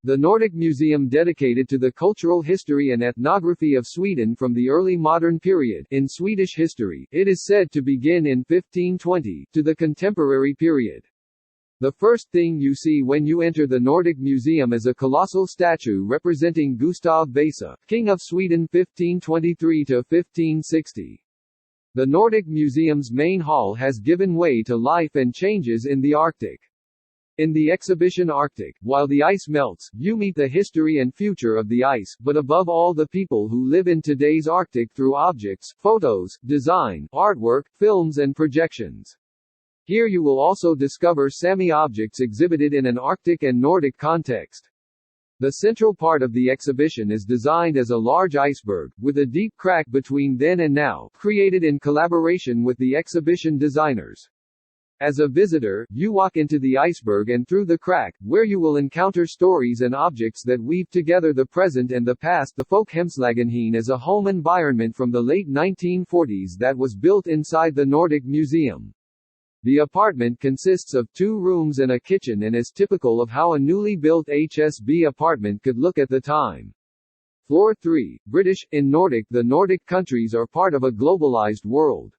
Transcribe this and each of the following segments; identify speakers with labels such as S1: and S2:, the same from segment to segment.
S1: The Nordic museum dedicated to the cultural history and ethnography of Sweden from the early modern period in Swedish history, it is said to begin in 1520, to the contemporary period. The first thing you see when you enter the Nordic Museum is a colossal statue representing Gustav Vasa, King of Sweden 1523 to 1560. The Nordic Museum's main hall has given way to life and changes in the Arctic. In the exhibition Arctic, while the ice melts, you meet the history and future of the ice, but above all the people who live in today's Arctic through objects, photos, design, artwork, films and projections. Here you will also discover Sami objects exhibited in an Arctic and Nordic context. The central part of the exhibition is designed as a large iceberg, with a deep crack between then and now, created in collaboration with the exhibition designers. As a visitor, you walk into the iceberg and through the crack, where you will encounter stories and objects that weave together the present and the past. The Folkhemslägenhet is a home environment from the late 1940s that was built inside the Nordic Museum. The apartment consists of 2 rooms and a kitchen and is typical of how a newly built HSB apartment could look at the time. Floor 3, British. In Nordic, the Nordic countries are part of a globalized world.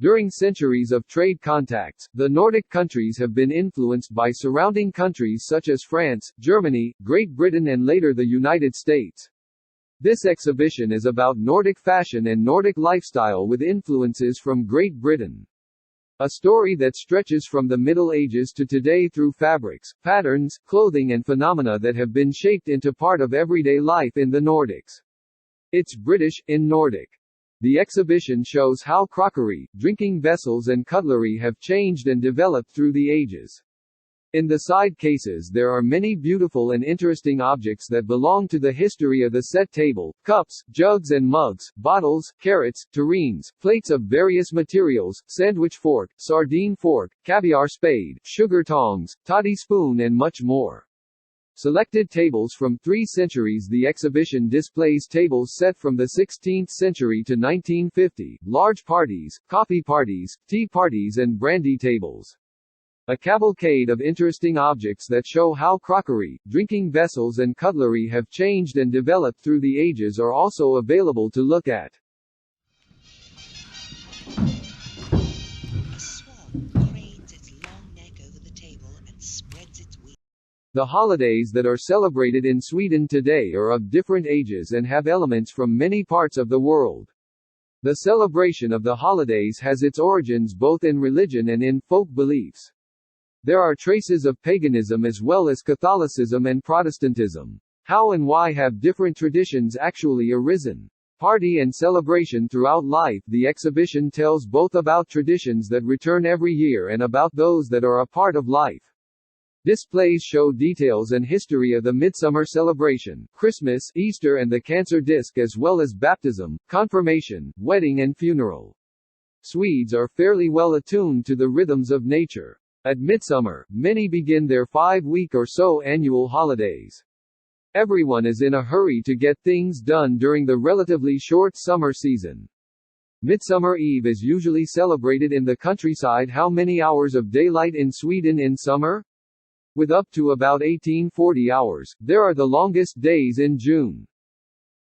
S1: During centuries of trade contacts, the Nordic countries have been influenced by surrounding countries such as France, Germany, Great Britain and later the United States. This exhibition is about Nordic fashion and Nordic lifestyle with influences from Great Britain. A story that stretches from the Middle Ages to today through fabrics, patterns, clothing and phenomena that have been shaped into part of everyday life in the Nordics. It's British, in Nordic. The exhibition shows how crockery, drinking vessels and cutlery have changed and developed through the ages. In the side cases there are many beautiful and interesting objects that belong to the history of the set table: cups, jugs and mugs, bottles, carrots, tureens, plates of various materials, sandwich fork, sardine fork, caviar spade, sugar tongs, toddy spoon and much more. Selected tables from 3 centuries. The exhibition displays tables set from the 16th century to 1950, large parties, coffee parties, tea parties and brandy tables. A cavalcade of interesting objects that show how crockery, drinking vessels and cutlery have changed and developed through the ages are also available to look at.
S2: A swan cranes its long neck over the table and spreads its wings.
S1: The holidays that are celebrated in Sweden today are of different ages and have elements from many parts of the world. The celebration of the holidays has its origins both in religion and in folk beliefs. There are traces of paganism as well as Catholicism and Protestantism. How and why have different traditions actually arisen? Party and celebration throughout life. The exhibition tells both about traditions that return every year and about those that are a part of life. Displays show details and history of the midsummer celebration, Christmas, Easter and the Cancer Disc as well as baptism, confirmation, wedding and funeral. Swedes are fairly well attuned to the rhythms of nature. At midsummer, many begin their 5-week or so annual holidays. Everyone is in a hurry to get things done during the relatively short summer season. Midsummer Eve is usually celebrated in the countryside. How many hours of daylight in Sweden in summer? With up to about 1840 hours, there are the longest days in June.